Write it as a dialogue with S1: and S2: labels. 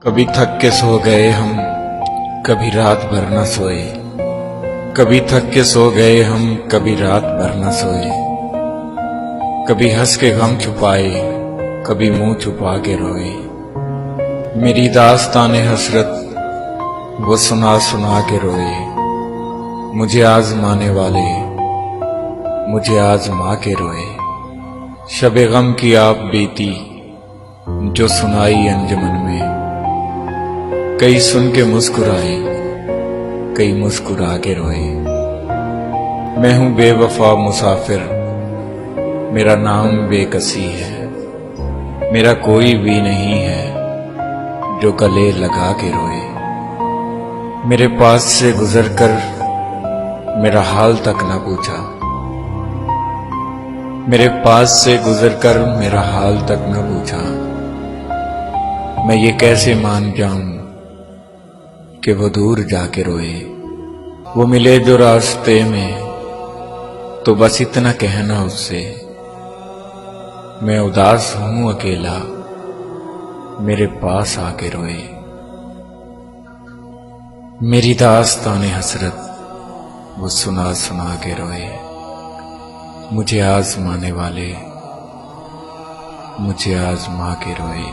S1: कभी थक के सो गए हम, कभी रात भर न सोए। कभी थक के सो गए हम, कभी रात भर न सोए। कभी हंस के गम छुपाए, कभी मुंह छुपा के रोए। मेरी दास्तान हसरत वो सुना सुना के रोए। मुझे आजमाने वाले मुझे आजमा के रोए। शबे गम की आप बीती जो सुनाई अंजुमन में। कई सुन के मुस्कुराए, कई मुस्कुरा के रोए। मैं हूं बेवफा मुसाफिर, मेरा नाम बेकसी है। मेरा कोई भी नहीं है जो गले लगा के रोए। मेरे पास से गुजरकर मेरा हाल तक न पूछा। मेरे पास से गुजरकर मेरा हाल तक न पूछा। मैं ये कैसे मान जाऊं कि वो दूर जाके रोए। वो मिले जो रास्ते में तो बस इतना कहना उससे, मैं उदास हूं अकेला, मेरे पास आके रोए। मेरी दास्तान हसरत वो सुना सुना के रोए। मुझे आजमाने वाले मुझे आजमा के रोए।